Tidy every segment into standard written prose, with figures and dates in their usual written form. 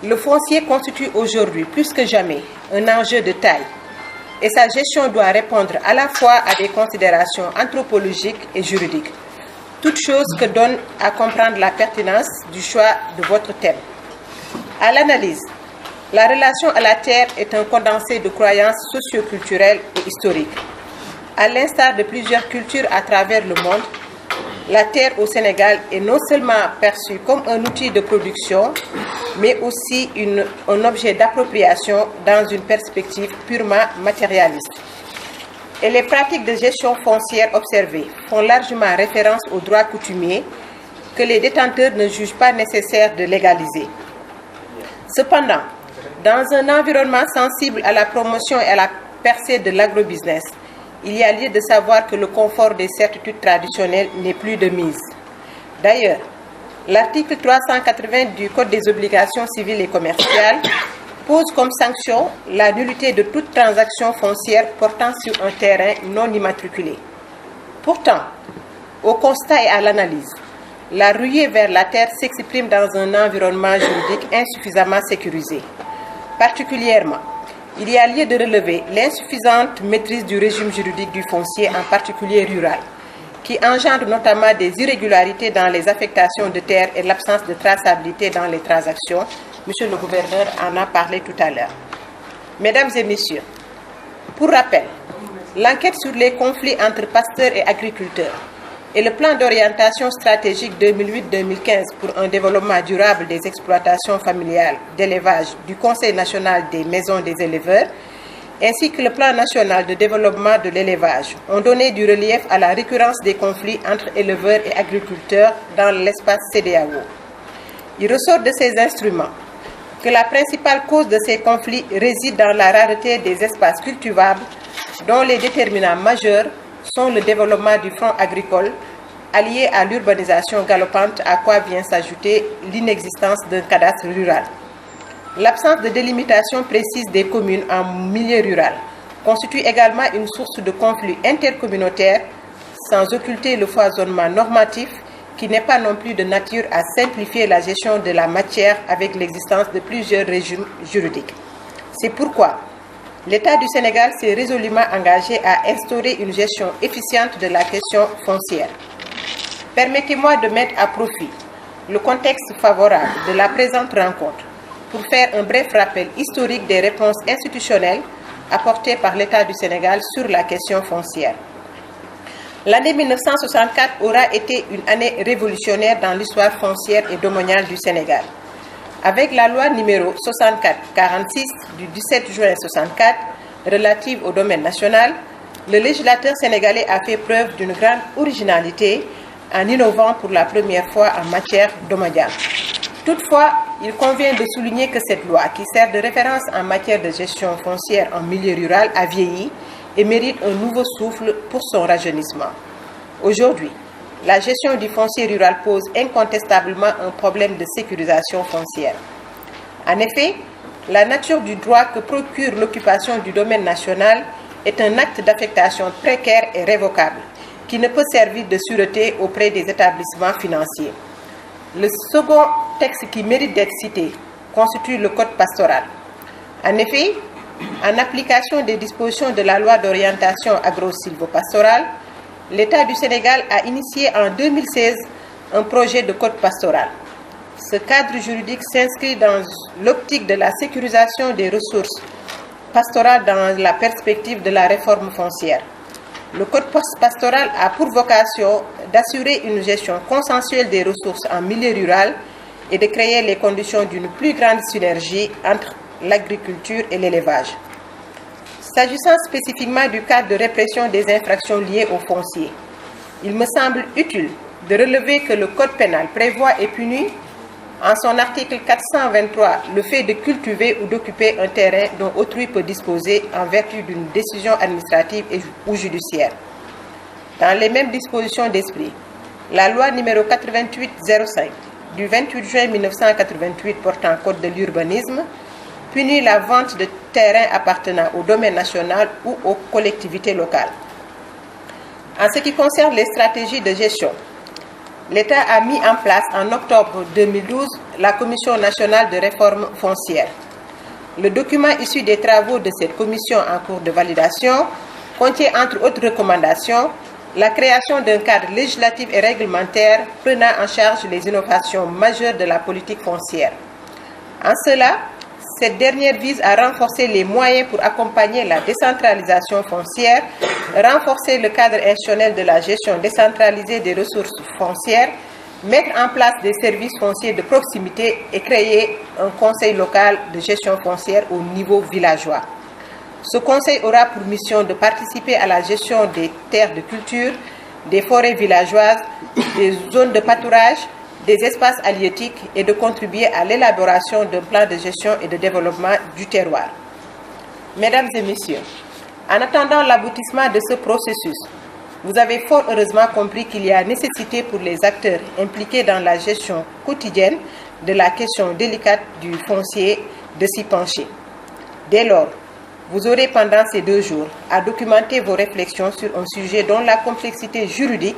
Le foncier constitue aujourd'hui plus que jamais un enjeu de taille et sa gestion doit répondre à la fois à des considérations anthropologiques et juridiques, toute chose que donne à comprendre la pertinence du choix de votre thème. À l'analyse, la relation à la terre est un condensé de croyances socio-culturelles et historiques. À l'instar de plusieurs cultures à travers le monde, la terre au Sénégal est non seulement perçue comme un outil de production, mais aussi un objet d'appropriation dans une perspective purement matérialiste. Et les pratiques de gestion foncière observées font largement référence aux droits coutumiers que les détenteurs ne jugent pas nécessaire de légaliser. Cependant, dans un environnement sensible à la promotion et à la percée de l'agrobusiness, il y a lieu de savoir que le confort des certitudes traditionnelles n'est plus de mise. D'ailleurs, l'article 380 du Code des obligations civiles et commerciales pose comme sanction la nullité de toute transaction foncière portant sur un terrain non immatriculé. Pourtant, au constat et à l'analyse, la ruée vers la terre s'exprime dans un environnement juridique insuffisamment sécurisé. Particulièrement, il y a lieu de relever l'insuffisante maîtrise du régime juridique du foncier, en particulier rural, qui engendre notamment des irrégularités dans les affectations de terres et l'absence de traçabilité dans les transactions. Monsieur le gouverneur en a parlé tout à l'heure. Mesdames et messieurs, pour rappel, l'enquête sur les conflits entre pasteurs et agriculteurs et le plan d'orientation stratégique 2008-2015 pour un développement durable des exploitations familiales d'élevage du Conseil national des maisons des éleveurs, ainsi que le plan national de développement de l'élevage, ont donné du relief à la récurrence des conflits entre éleveurs et agriculteurs dans l'espace CEDEAO. Il ressort de ces instruments que la principale cause de ces conflits réside dans la rareté des espaces cultivables, dont les déterminants majeurs sont le développement du front agricole, allié à l'urbanisation galopante, à quoi vient s'ajouter l'inexistence d'un cadastre rural. L'absence de délimitation précise des communes en milieu rural constitue également une source de conflits intercommunautaires, sans occulter le foisonnement normatif qui n'est pas non plus de nature à simplifier la gestion de la matière avec l'existence de plusieurs régimes juridiques. C'est pourquoi l'État du Sénégal s'est résolument engagé à instaurer une gestion efficiente de la question foncière. Permettez-moi de mettre à profit le contexte favorable de la présente rencontre pour faire un bref rappel historique des réponses institutionnelles apportées par l'État du Sénégal sur la question foncière. L'année 1964 aura été une année révolutionnaire dans l'histoire foncière et domaniale du Sénégal. Avec la loi numéro 64-46 du 17 juin 1964 relative au domaine national, le législateur sénégalais a fait preuve d'une grande originalité en innovant pour la première fois en matière domaniale. Toutefois, il convient de souligner que cette loi, qui sert de référence en matière de gestion foncière en milieu rural, a vieilli et mérite un nouveau souffle pour son rajeunissement. Aujourd'hui, la gestion du foncier rural pose incontestablement un problème de sécurisation foncière. En effet, la nature du droit que procure l'occupation du domaine national est un acte d'affectation précaire et révocable, qui ne peut servir de sûreté auprès des établissements financiers. Le second texte qui mérite d'être cité constitue le Code pastoral. En effet, en application des dispositions de la loi d'orientation agro-silvopastorale, l'État du Sénégal a initié en 2016 un projet de code pastoral. Ce cadre juridique s'inscrit dans l'optique de la sécurisation des ressources pastorales dans la perspective de la réforme foncière. Le code pastoral a pour vocation d'assurer une gestion consensuelle des ressources en milieu rural et de créer les conditions d'une plus grande synergie entre l'agriculture et l'élevage. S'agissant spécifiquement du cadre de répression des infractions liées au foncier, il me semble utile de relever que le Code pénal prévoit et punit en son article 423 le fait de cultiver ou d'occuper un terrain dont autrui peut disposer en vertu d'une décision administrative ou judiciaire. Dans les mêmes dispositions d'esprit, la loi numéro 8805 du 28 juin 1988 portant code de l'urbanisme punit la vente de terrains appartenant au domaine national ou aux collectivités locales. En ce qui concerne les stratégies de gestion, l'État a mis en place en octobre 2012 la Commission nationale de réforme foncière. Le document issu des travaux de cette commission en cours de validation contient entre autres recommandations la création d'un cadre législatif et réglementaire prenant en charge les innovations majeures de la politique foncière. En cela, cette dernière vise à renforcer les moyens pour accompagner la décentralisation foncière, renforcer le cadre institutionnel de la gestion décentralisée des ressources foncières, mettre en place des services fonciers de proximité et créer un conseil local de gestion foncière au niveau villageois. Ce conseil aura pour mission de participer à la gestion des terres de culture, des forêts villageoises, des zones de pâturage, des espaces halieutiques et de contribuer à l'élaboration d'un plan de gestion et de développement du terroir. Mesdames et messieurs, en attendant l'aboutissement de ce processus, vous avez fort heureusement compris qu'il y a nécessité pour les acteurs impliqués dans la gestion quotidienne de la question délicate du foncier de s'y pencher. Dès lors, vous aurez pendant ces 2 jours à documenter vos réflexions sur un sujet dont la complexité juridique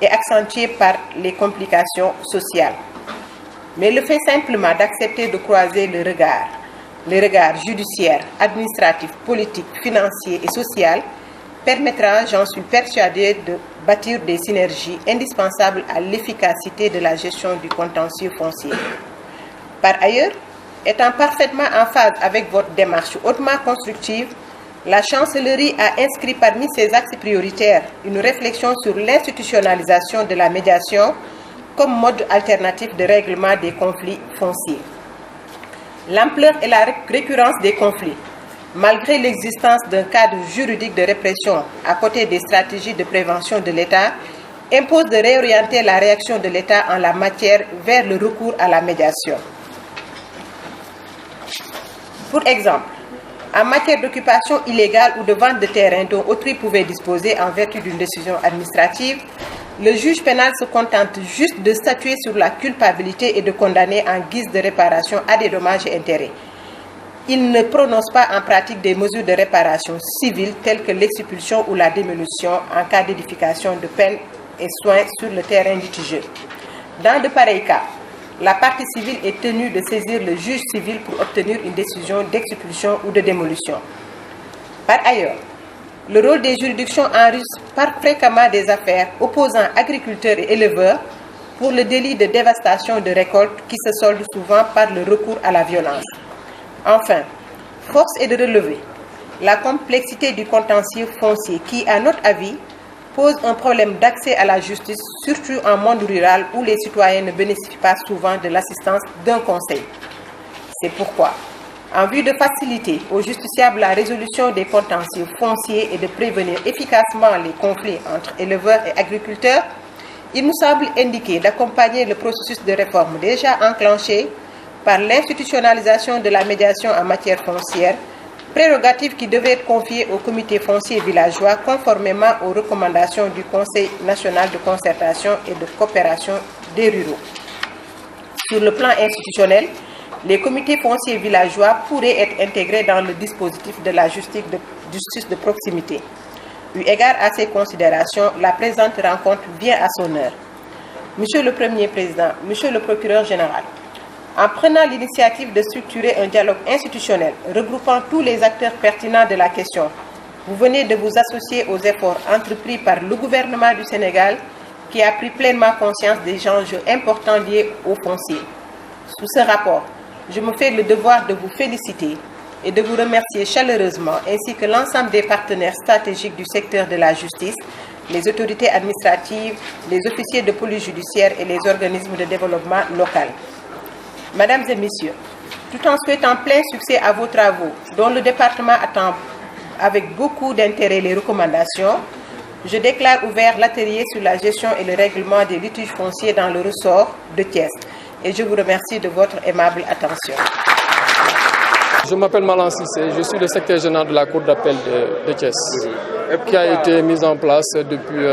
est accentuée par les complications sociales. Mais le fait simplement d'accepter de croiser le regard judiciaire, administratif, politique, financier et social, permettra, j'en suis persuadée, de bâtir des synergies indispensables à l'efficacité de la gestion du contentieux foncier. Par ailleurs, étant parfaitement en phase avec votre démarche hautement constructive, la chancellerie a inscrit parmi ses axes prioritaires une réflexion sur l'institutionnalisation de la médiation comme mode alternatif de règlement des conflits fonciers. L'ampleur et la récurrence des conflits, malgré l'existence d'un cadre juridique de répression à côté des stratégies de prévention de l'État, imposent de réorienter la réaction de l'État en la matière vers le recours à la médiation. Pour exemple, en matière d'occupation illégale ou de vente de terrain dont autrui pouvait disposer en vertu d'une décision administrative, le juge pénal se contente juste de statuer sur la culpabilité et de condamner en guise de réparation à des dommages et intérêts. Il ne prononce pas en pratique des mesures de réparation civile telles que l'expulsion ou la démolition en cas d'édification de peine et soins sur le terrain litigeux. Dans de pareils cas, la partie civile est tenue de saisir le juge civil pour obtenir une décision d'expulsion ou de démolition. Par ailleurs, le rôle des juridictions enregistre fréquemment des affaires opposant agriculteurs et éleveurs pour le délit de dévastation de récoltes qui se solde souvent par le recours à la violence. Enfin, force est de relever la complexité du contentieux foncier qui, à notre avis, pose un problème d'accès à la justice, surtout en monde rural où les citoyens ne bénéficient pas souvent de l'assistance d'un conseil. C'est pourquoi, en vue de faciliter aux justiciables la résolution des contentieux fonciers et de prévenir efficacement les conflits entre éleveurs et agriculteurs, il nous semble indiqué d'accompagner le processus de réforme déjà enclenché par l'institutionnalisation de la médiation en matière foncière, prérogative qui devait être confiée au comité foncier villageois conformément aux recommandations du Conseil national de concertation et de coopération des ruraux. Sur le plan institutionnel, les comités fonciers villageois pourraient être intégrés dans le dispositif de la justice de proximité. Eu égard à ces considérations, la présente rencontre vient à son heure. Monsieur le Premier Président, Monsieur le Procureur général, en prenant l'initiative de structurer un dialogue institutionnel regroupant tous les acteurs pertinents de la question, vous venez de vous associer aux efforts entrepris par le gouvernement du Sénégal qui a pris pleinement conscience des enjeux importants liés au foncier. Sous ce rapport, je me fais le devoir de vous féliciter et de vous remercier chaleureusement, ainsi que l'ensemble des partenaires stratégiques du secteur de la justice, les autorités administratives, les officiers de police judiciaire et les organismes de développement local. Mesdames et messieurs, tout en souhaitant plein succès à vos travaux, dont le département attend avec beaucoup d'intérêt les recommandations, je déclare ouvert l'atelier sur la gestion et le règlement des litiges fonciers dans le ressort de Thiès. Et je vous remercie de votre aimable attention. Je m'appelle Malan Sissé, je suis le secrétaire général de la Cour d'appel de Thiès, qui a été mise en place depuis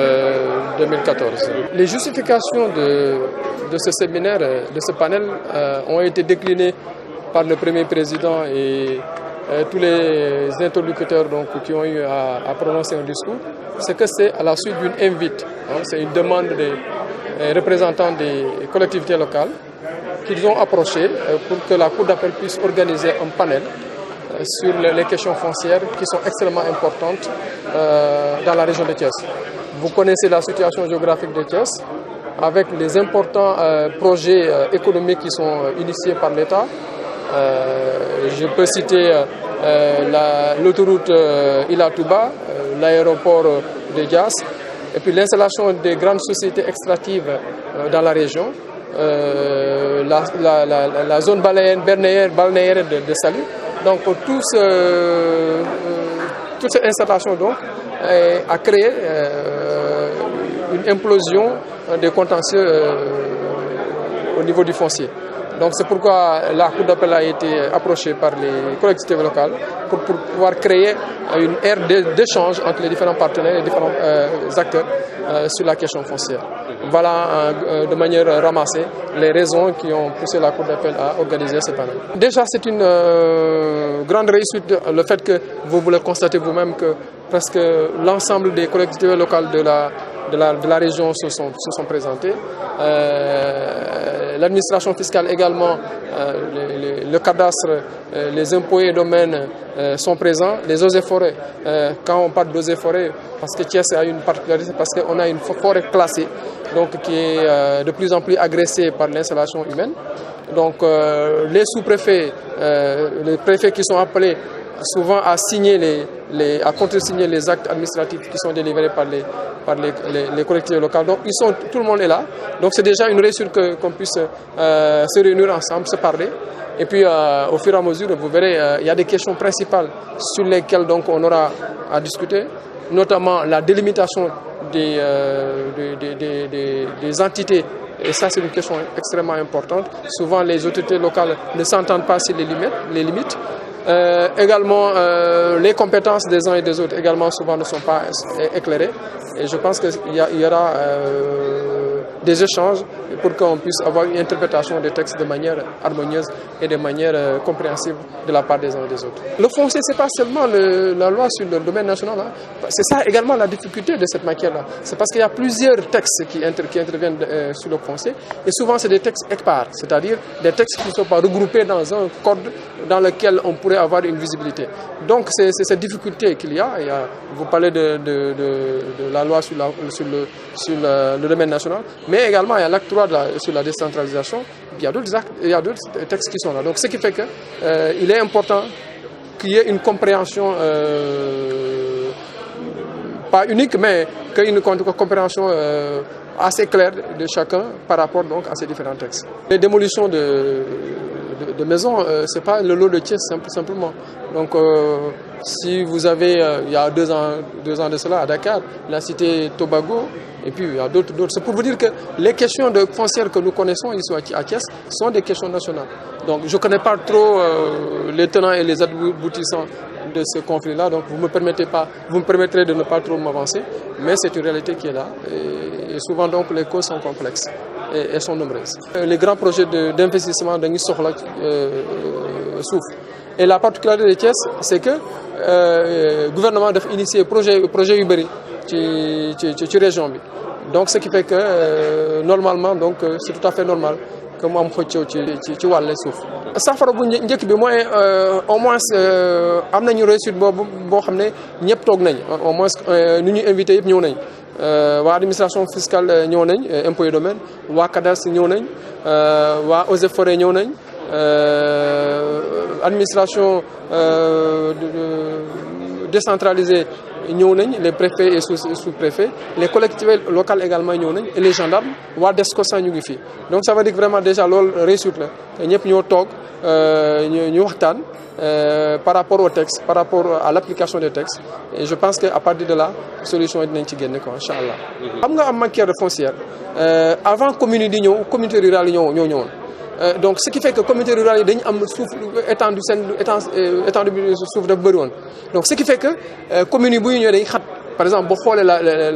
2014. Les justifications de ce séminaire, de ce panel, ont été déclinées par le Premier Président et tous les interlocuteurs qui ont eu à prononcer un discours. C'est que c'est à la suite d'une invite, c'est une demande et représentants des collectivités locales qu'ils ont approché pour que la Cour d'appel puisse organiser un panel sur les questions foncières qui sont extrêmement importantes dans la région de Thiès. Vous connaissez la situation géographique de Thiès avec les importants projets économiques qui sont initiés par l'État. Je peux citer l'autoroute Ila-Touba, l'aéroport de Diass, et puis l'installation des grandes sociétés extractives dans la région, la zone balnéaire de Saly. Donc toute cette installation donc, a créé une implosion des contentieux au niveau du foncier. Donc c'est pourquoi la Cour d'appel a été approchée par les collectivités locales pour pouvoir créer une ère d'échange entre les différents partenaires et les différents acteurs sur la question foncière. Voilà de manière ramassée les raisons qui ont poussé la Cour d'appel à organiser ce panel. Déjà c'est une grande réussite le fait que vous le constatez vous-même que presque l'ensemble des collectivités locales de la région se sont présentées. L'administration fiscale également, le cadastre, les impôts et domaines sont présents. Les eaux et forêts, quand on parle d'eaux et forêts, parce que Thiès a une particularité, parce qu'on a une forêt classée donc, qui est de plus en plus agressée par l'installation humaine. Donc les sous-préfets, les préfets qui sont appelés souvent à signer à contresigner les actes administratifs qui sont délivrés par les collectivités locales. Donc tout le monde est là. Donc c'est déjà une réussite qu'on puisse se réunir ensemble, se parler. Et puis au fur et à mesure, vous verrez, il y a des questions principales sur lesquelles donc, on aura à discuter, notamment la délimitation des entités. Et ça, c'est une question extrêmement importante. Souvent, les autorités locales ne s'entendent pas sur les limites. Également, les compétences des uns et des autres également souvent ne sont pas éclairées. Et je pense qu'il y aura des échanges pour qu'on puisse avoir une interprétation des textes de manière harmonieuse et de manière compréhensible de la part des uns et des autres. Le foncier, ce n'est pas seulement la loi sur le domaine national. Hein. C'est ça également la difficulté de cette matière-là. C'est parce qu'il y a plusieurs textes qui interviennent sur le foncier. Et souvent, c'est des textes épars, c'est-à-dire des textes qui ne sont pas regroupés dans un code dans lequel on pourrait avoir une visibilité. Donc, c'est cette difficulté qu'il y a. Vous parlez de la loi sur le domaine national, mais également il y a l'acte 3 sur la décentralisation. Il y a d'autres textes qui sont là. Donc, ce qui fait qu'il est important qu'il y ait une compréhension, pas unique, mais qu'il y ait une compréhension assez claire de chacun par rapport donc, à ces différents textes. Les démolitions de maisons, ce n'est pas le lot de Thiès simplement. Donc, si vous avez, il y a 2 ans de cela à Dakar, la cité Tobago, et puis il y a d'autres. C'est pour vous dire que les questions de foncières que nous connaissons ici à Thiès sont des questions nationales. Donc, je ne connais pas trop les tenants et les aboutissants de ce conflit-là, donc vous me permettrez de ne pas trop m'avancer, mais c'est une réalité qui est là, et souvent donc les causes sont complexes et sont nombreuses. Les grands projets d'investissement de Soxla souffrent. Et la particularité de Thiès, c'est que le gouvernement a initié projet Uberi dans la région. Donc ce qui fait que normalement, c'est tout à fait normal que mu am xëccoo ci wàllu suuf. Saafara bu njëkk bi mooy au moins am nañu réussite boo xam ne ñëpp toog nañ au moins ni ñu invité yëpp ñëw nañ waa administration fiscale ñëw nañ impôt et domaine waa cadastre ñëw nañ waa eaux et forêts ñëw nañ administration décentralisée ñëw nañ les préfets et sous-préfets, les collectivités locales également ñëw nañ et les gendarmes waa Descos ñu ngi fi. Donc ça veut dire que vraiment déjà loolu réussite la ñëpp ñoo toog ñu waxtaan par rapport au texte, par rapport à l'application des textes, et je pense qu'à partir de là solution yi dinañ ci génne quoi inchallah. Xam nga am matière de foncière avant commune yi di ñëw communauté rurale yi ñoo ñëwoon. Donc ce qui fait que communauté rurale yi dañu am suuf étendu suuf dafa bëri woon. Donc ce qui fait que communes yi bu ñu ñëwee dañuy xat. Par exemple boo xoolee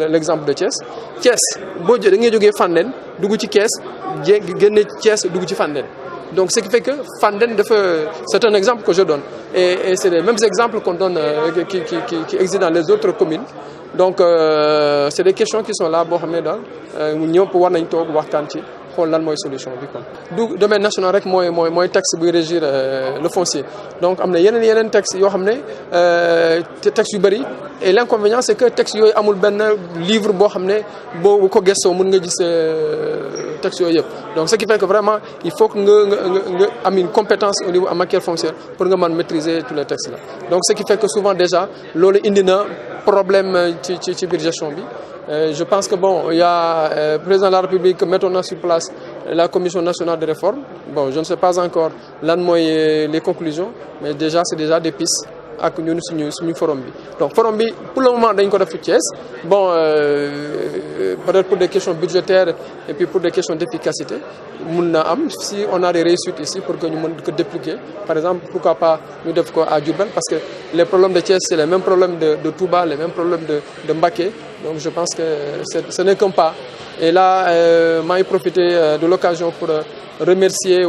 l'exemple de Thiès boo da ngay jógee Fandène dugg ci Thiès génne Thiès dugg ci Fandène. Donc ce qui fait que Fandène c'est un exemple que je donne, et c'est les mêmes exemples qu'on donne qui existent dans les autres communes. donc c'est des questions qui sont là boo xam ne daal ñëpp war nañ toog waxtaan ci xool lan mooy solution bi quoi. du domaine national rek mooy texte buy régir le foncier donc am na yeneen texte yoo xam ne texte yu bëri et l'inconvénient c'est que texte yooyu amul benn livre boo xam ne boo ko gëstoo mën nga gis texte yooyu yëpp donc ce qui fait que vraiment il faut que nga am une compétence au niveau en matière foncière pour nga mën maîtriser tous les textes là donc ce qui fait que souvent déjà loolu indi na problème ci biir gestion bi. Je pense que bon, il y a président de la République mettons sur place la commission nationale de réforme. Bon, je ne sais pas encore lan mooy les conclusions, mais déjà c'est déjà des pistes ak ñun suñu forum bi. Donc forum bi pour le moment dañ ko def ci Thiès. Bon, peut-être pour des questions budgétaires et puis pour des questions d'efficacité, mun na am si on a des réussites ici pour que ñu mën ko dupliquer. Par exemple, pourquoi pas ñu def ko à Diourbel parce que les problèmes de Thiès c'est les mêmes problèmes de Touba, les mêmes problèmes de Mbacké. Donc je pense que ce n'est qu'un pas. Et là, maa ngi profiter de l'occasion pour remercier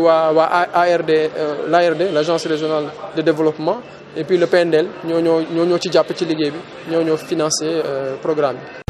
l'ARD, l'Agence régionale de développement, et puis le PNDL ñoo ci jàpp ci liggéey bi ñoo financé programme bi.